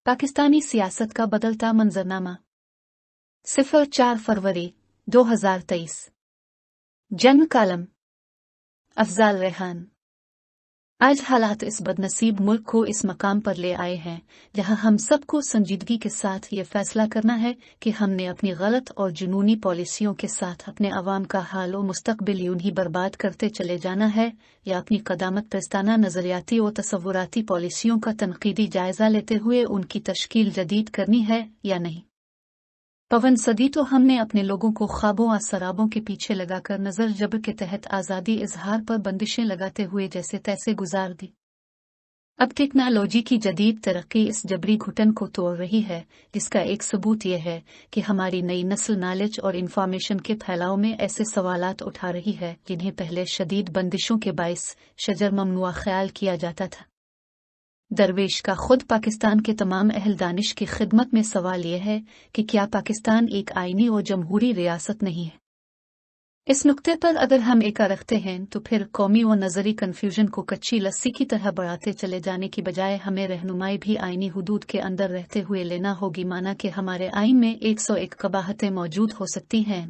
पाकिस्तानी सियासत का बदलता मंजरनामा 04 फरवरी 2023। जन्म कालम अफजाल रेहान। आज हालात इस बदनसीब मुल्क को इस मकाम पर ले आए हैं जहां हम सबको संजीदगी के साथ ये फैसला करना है कि हमने अपनी गलत और जुनूनी पॉलिसियों के साथ अपने अवाम का हाल और मुस्तकबिल यूं ही बर्बाद करते चले जाना है या अपनी कदामत प्रस्ताना नजरियाती और तसव्वुराती पॉलिसियों का तनकीदी जायजा लेते हुए उनकी तश्कील जदीद करनी है या नहीं। पवन सदी तो हमने अपने लोगों को ख्वाबों और सराबों के पीछे लगाकर नजर जबर के तहत आज़ादी इजहार पर बंदिशें लगाते हुए जैसे तैसे गुजार दी। अब टेक्नोलॉजी की जदीद तरक्की इस जबरी घुटन को तोड़ रही है, जिसका एक सबूत यह है कि हमारी नई नस्ल नॉलेज और इंफॉर्मेशन के फैलाव में ऐसे सवालात उठा रही है जिन्हें पहले शदीद बंदिशों के बाइस शजर ममनुआ ख्याल किया जाता था। दरवेश का खुद पाकिस्तान के तमाम अहल दानिश की खिदमत में सवाल यह है कि क्या पाकिस्तान एक आईनी और जमहूरी रियासत नहीं है। इस नुक्ते पर अगर हम एका रखते हैं तो फिर कौमी और नजरी कन्फ्यूजन को कच्ची लस्सी की तरह बढ़ाते चले जाने की बजाय हमें रहनुमाई भी आईनी हुदूद के अंदर रहते हुए लेना होगी, माना कि हमारे आइन में 101 कबाहतें मौजूद हो सकती हैं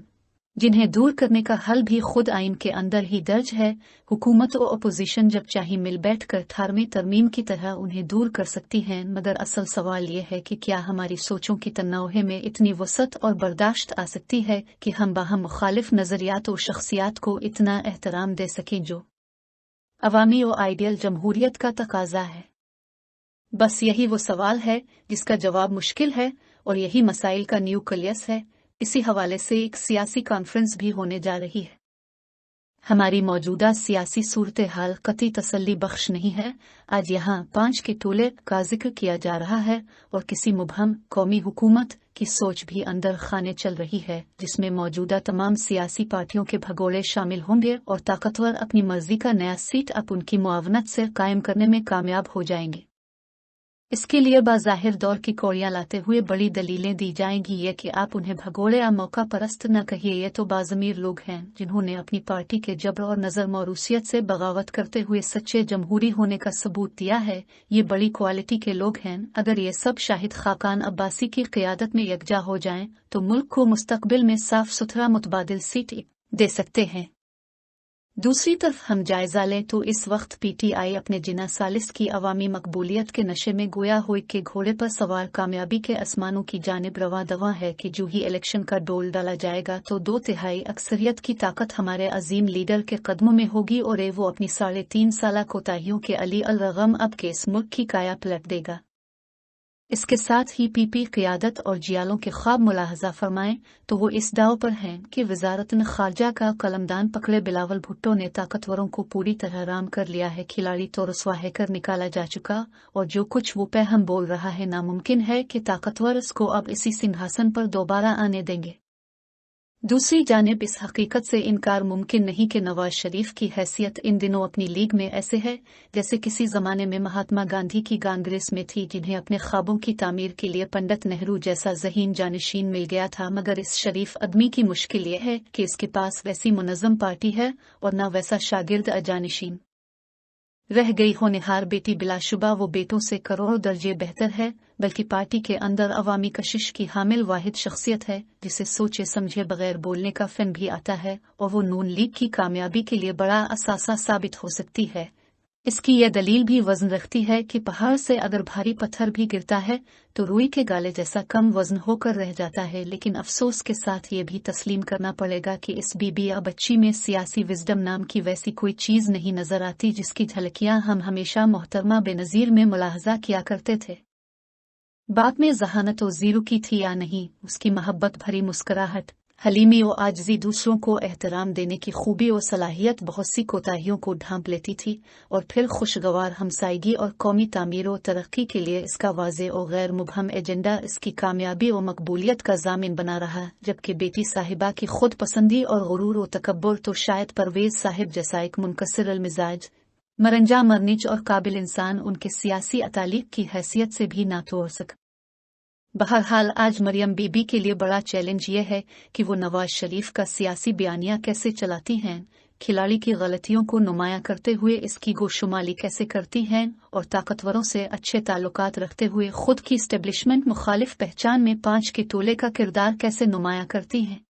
जिन्हें दूर करने का हल भी खुद आइन के अंदर ही दर्ज है। हुकूमत और अपोजिशन जब चाहे मिल बैठ कर 18वीं तरमीम की तरह उन्हें दूर कर सकती हैं, मगर असल सवाल यह है कि क्या हमारी सोचों की तन्नौहे में इतनी वसत और बर्दाश्त आ सकती है कि हम बाहम मुखालिफ नजरियात और शख्सियात को इतना एहतराम दे सकें जो अवामी और आइडियल जमहूरियत का तकाजा है। बस यही वो सवाल है जिसका जवाब मुश्किल है और यही मसाइल का न्यूक्लियस है। इसी हवाले से एक सियासी कॉन्फ्रेंस भी होने जा रही है। हमारी मौजूदा सियासी सूरत हाल कतई तसल्ली बख्श नहीं है। आज यहाँ 5 के टोले का जिक्र किया जा रहा है और किसी मुबहम कौमी हुकूमत की सोच भी अंदर खाने चल रही है, जिसमें मौजूदा तमाम सियासी पार्टियों के भगोड़े शामिल होंगे और ताकतवर अपनी मर्जी का नया सीट अप उनकी मुआवनत से कायम करने में कामयाब हो जाएंगे। इसके लिए बाज़ाहिर दौर की कौड़ियां लाते हुए बड़ी दलीलें दी जाएंगी। ये कि आप उन्हें भगोड़े या मौका परस्त न कहिए, ये तो बाज़मीर लोग हैं जिन्होंने अपनी पार्टी के जबर और नज़र मौरूसियत से बगावत करते हुए सच्चे जमहूरी होने का सबूत दिया है। ये बड़ी क्वालिटी के लोग हैं। अगर ये सब शाहिद खाकान अब्बासी की क़ियादत में यकजा हो जाएं तो मुल्क को मुस्तकबिल में साफ सुथरा मुतबादिल सीट दे सकते हैं। दूसरी तरफ हम जायजा लें तो इस वक्त PTI अपने जिना सालिस की अवामी मकबूलियत के नशे में गोया हुए के घोड़े पर सवार कामयाबी के आसमानों की जानिब रवा दवा है कि जो ही इलेक्शन का डोल डाला जाएगा तो 2/3 अक्सरियत की ताकत हमारे अजीम लीडर के कदमों में होगी और वो अपनी 3.5 साला कोताहियों के अली अल रगम अब के इस मुल्क की काया पलट देगा। इसके साथ ही PP क़ियादत और जियालों के ख्वाब मुलाहजा फरमाएं तो वो इस दाव पर हैं कि वज़ारत ख़ारजा का कलमदान पकड़े बिलावल भुट्टो ने ताकतवरों को पूरी तरह राम कर लिया है। खिलाड़ी तो रसवा कर निकाला जा चुका और जो कुछ वो पैहम बोल रहा है नामुमकिन है कि ताकतवर इसको अब इसी सिंहासन पर दोबारा आने देंगे। दूसरी जानिब इस हकीकत से इनकार मुमकिन नहीं कि नवाज शरीफ की हैसियत इन दिनों अपनी लीग में ऐसे है जैसे किसी जमाने में महात्मा गांधी की कांग्रेस में थी, जिन्हें अपने ख्वाबों की तामीर के लिए पंडित नेहरू जैसा ज़हीन जानशीन मिल गया था। मगर इस शरीफ आदमी की मुश्किल ये है कि इसके पास वैसी मुनज़्ज़म पार्टी है और न वैसा शागिर्द अजानशीन। रह गई होनहार बेटी बिलाशुबा वो बेटों से करोड़ों दर्जे बेहतर है, बल्कि पार्टी के अंदर अवामी कशिश की हामिल वाहिद शख्सियत है जिसे सोचे समझे बगैर बोलने का फन भी आता है और वो नून लीग की कामयाबी के लिए बड़ा असासा साबित हो सकती है। इसकी यह दलील भी वजन रखती है कि पहाड़ से अगर भारी पत्थर भी गिरता है तो रुई के गाले जैसा कम वजन होकर रह जाता है। लेकिन अफसोस के साथ ये भी तस्लीम करना पड़ेगा कि इस बीबी या बच्ची में सियासी विजडम नाम की वैसी कोई चीज नहीं नजर आती जिसकी झलकियां हम हमेशा मोहतरमा बेनजीर में मुलाहजा किया करते थे। बात में जहानत और जीरो की थी या नहीं, उसकी मोहब्बत भरी मुस्कुराहट, हलीमी और आजिज़ी, दूसरों को एहतराम देने की खूबी और सलाहियत बहुत सी कोताहियों को ढांप लेती थी और फिर खुशगवार हमसायगी और कौमी तामीर और तरक्की के लिए इसका वाज़े और गैर मुबहम एजेंडा इसकी कामयाबी और मकबूलियत का ज़ामिन बना रहा। जबकि बेटी साहिबा की खुद पसंदी और गुरूर और तकब्बुर तो शायद परवेज साहिब जैसा एक मुनकसिर अल मिजाज, मरंजा मरनिज और काबिल इंसान उनके सियासी अतालीक की हैसियत से भी ना तोड़ सका। बहरहाल आज मरियम बीबी के लिए बड़ा चैलेंज ये है कि वो नवाज शरीफ का सियासी बयानिया कैसे चलाती हैं, खिलाड़ी की गलतियों को नुमाया करते हुए इसकी गोशुमाली कैसे करती हैं और ताकतवरों से अच्छे ताल्लुकात रखते हुए खुद की स्टेब्लिशमेंट मुखालिफ पहचान में 5 के टोले का किरदार कैसे नुमाया करती हैं।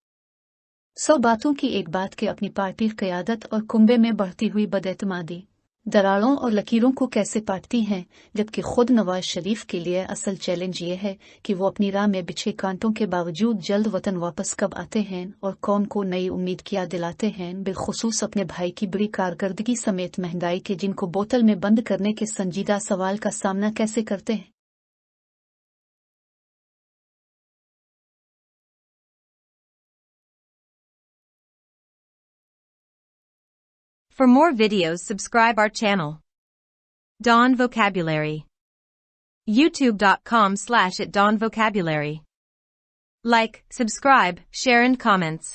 100 बातों की एक बात के अपनी पार्टी क़यादत और कुंबे में बढ़ती हुई बदएतमादी, दरारों और लकीरों को कैसे पाटती हैं, जबकि खुद नवाज शरीफ के लिए असल चैलेंज ये है कि वो अपनी राह में बिछे कांटों के बावजूद जल्द वतन वापस कब आते हैं और कौम को नई उम्मीद क्या दिलाते हैं, बिलखुसूस अपने भाई की बुरी कारकर्दगी समेत महंगाई के जिनको बोतल में बंद करने के संजीदा सवाल का सामना कैसे करते हैं। For more videos, subscribe our channel. Dawn Vocabulary. YouTube.com/@dawnvocabulary. Like, subscribe, share and comments.